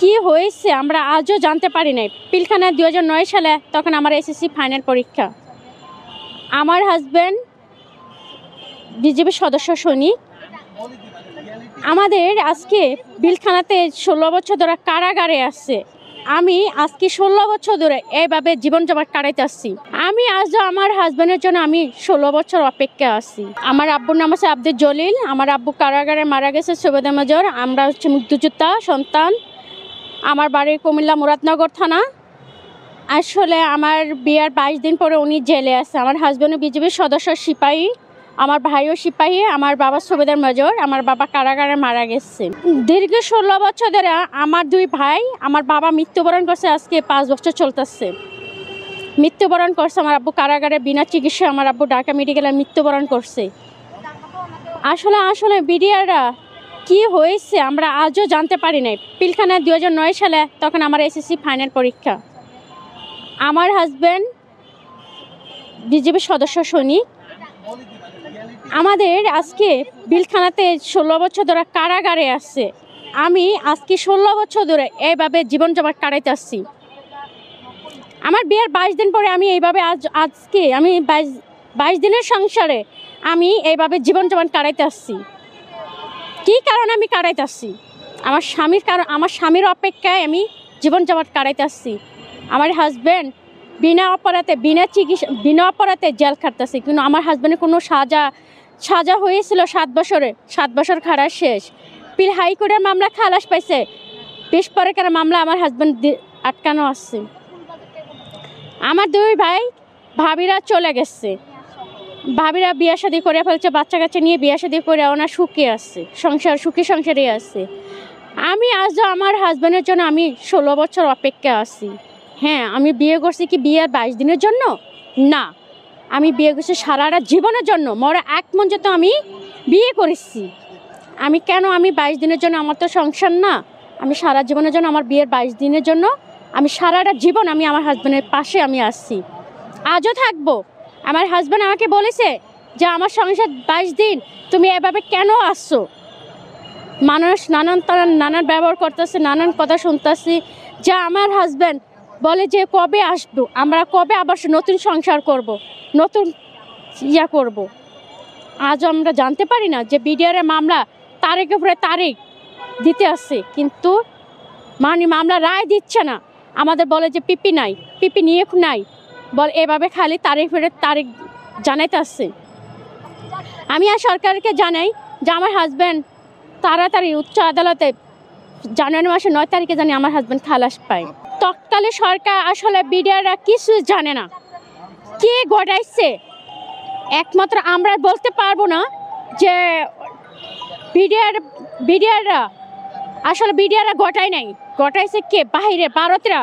কি হয়েছে আমরা আজও জানতে পারি নাই। পিলখানায় 2009 সালে তখন আমার এসএসসি ফাইনাল পরীক্ষা। আমার হাজব্যান্ড বিজেপি সদস্য সৈনিক। আমাদের আজকে পিলখানাতে 16 বছর ধরে কারাগারে আছে। আমি আজকে 16 বছর ধরে এইভাবে জীবনযাপন কাটাইতে আসছি। আমি আজও আমার হাজব্যান্ডের জন্য আমি 16 বছর অপেক্ষা আছি। আমার আব্বুর নাম আছে আব্দুল জলিল। আমার আব্বু কারাগারে মারা গেছে সুবেদা মেজর। আমরা হচ্ছে মুক্তিযোদ্ধা সন্তান। আমার বাড়ি কুমিল্লা মুরাদনগর থানা। আসলে আমার বিয়ার 22 দিন পরে উনি জেলে আছে। আমার হাজব্যান্ডও বিজেপির সদস্য সিপাহী, আমার ভাইও সিপাহী, আমার বাবা সুবেদার মেজর। আমার বাবা কারাগারে মারা গেছে। দীর্ঘ 16 বছর ধরে আমার দুই ভাই, আমার বাবা মৃত্যুবরণ করছে আজকে 5 বছর চলতেছে। মৃত্যুবরণ করছে আমার আব্বু কারাগারে বিনা চিকিৎসায়। আমার আব্বু ঢাকা মেডিকেলে মৃত্যুবরণ করছে। আসলে বিডিআররা কি হয়েছে আমরা আজও জানতে পারি নাই। পিলখানায় 2009 সালে তখন আমার এসএসসি ফাইনাল পরীক্ষা। আমার হাজব্যান্ড বিজেপির সদস্য সৈনিক। আমাদের আজকে পিলখানাতে 16 বছর ধরে কারাগারে আছে। আমি আজকে 16 বছর ধরে এইভাবে জীবনযাপন কাটাইতে আসছি। আমার বিয়ের 22 দিন পরে আমি এইভাবে আজকে আমি 22 দিনের সংসারে আমি এইভাবে জীবনযাপন কাটাইতে আসছি। কি কারণে আমি কাটাইতে আসছি? আমার স্বামীর অপেক্ষায় আমি জীবনযাপন কাটাইতে আসছি। আমার হাজব্যান্ড বিনা অপরাধে জেল খাটতেছে। কিন্তু আমার হাজব্যান্ডের কোনো সাজা হয়েছিল 7 বছর খাড়া শেষ। পিল হাইকোর্টের মামলা খালাস পাইছে। 20 পরের মামলা আমার হাজব্যান্ড আটকানো আছে। আমার দুই ভাই ভাবিরা চলে গেছে। ভাবিরা বিয়ে শাদী করে ফেলছে, বাচ্চা কাচ্চা নিয়ে বিয়ে শাদী করে ওনার সুখে আছে, সুখী সংসারে আছে। আমি আজও আমার হাজব্যান্ডের জন্য আমি 16 বছর অপেক্ষা আছি। হ্যাঁ, আমি বিয়ে করছি কি বিয়ের 22 দিনের জন্য? না, আমি বিয়ে করছি সারাটা জীবনের জন্য। মরা এক মঞ্চে তো আমি বিয়ে করেছি। আমি 22 দিনের জন্য? আমার তো সংসার না। আমি সারা জীবনের জন্য, আমার বিয়ের 22 দিনের জন্য আমি সারাটা জীবন আমি আমার হাজব্যান্ডের পাশে আমি আসছি, আজও থাকবো। আমার হাজব্যান্ড আমাকে বলেছে যে আমার সংসার 22 দিন তুমি এভাবে কেন আসছো? মানুষ নানান ব্যবহার করতেছে, নানান কথা শুনতেছি। যে আমার হাজব্যান্ড বলে যে কবে আসবো, আমরা কবে আবার নতুন সংসার করব, নতুন করব। আজও আমরা জানতে পারি না যে বিডিআরের মামলা তারিখের পরে তারিখ দিতে আসছে, কিন্তু মামলা রায় দিচ্ছে না। আমাদের বলে যে পিপি নিয়ে নাই, বল এভাবে খালি তারিখ ফেরে তারিখ জানাইতে আসছে। আমি আর সরকারকে জানাই যে আমার হাজব্যান্ড তাড়াতাড়ি উচ্চ আদালতে জানুয়ারি মাসের 9 তারিখে জানি আমার হাজব্যান্ড খালাস পায়। তৎকালীন সরকার আসলে বিডিআররা কিছু জানে না, কে ঘটাইছে একমাত্র আমরা বলতে পারবো না। যে বিডিআররা আসলে ঘটায় নাই, ঘটাইছে কে? বাহিরে ভারতরা,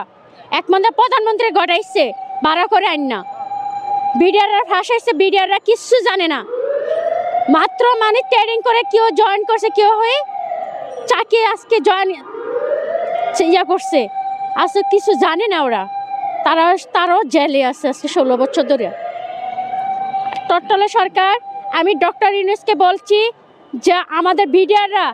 একমাত্র প্রধানমন্ত্রী ঘটাইছে ভাড়া করে আইন না। বিডিআররা ফাঁসাইছে, বিডিআররা কিচ্ছু জানে না। মাত্র ট্রেনিং করে কেউ জয়েন করছে, কেউ হয়ে চাকরি আজকে জয়েন করছে, আজকে কিছু জানে না ওরা। তারাও জেলে আছে আজকে 16 বছর ধরে। তৎকালীন সরকার, আমি ডক্টর ইউনূসকে বলছি যে আমাদের বিডিআররা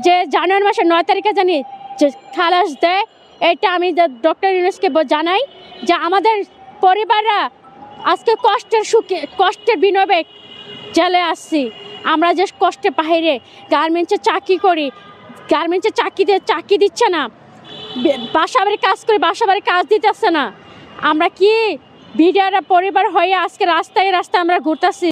যে জানুয়ারি মাসের 9 তারিখে জানি যে খালাস দেয়, এটা আমি ডক্টর ইউনূসকে জানাই যে আমাদের পরিবাররা আজকে কষ্টের বিনিময়ে জেলে আসছি। আমরা যে কষ্টে বাইরে গার্মেন্টসে চাকরি করি, গার্মেন্টসে চাকরি দিচ্ছে না, বাসা বাড়ি কাজ করি, বাসা বাড়ি কাজ দিতেছে না। আমরা কি বিডিআররা পরিবার হয়ে আজকে রাস্তায় আমরা ঘুরতেছি।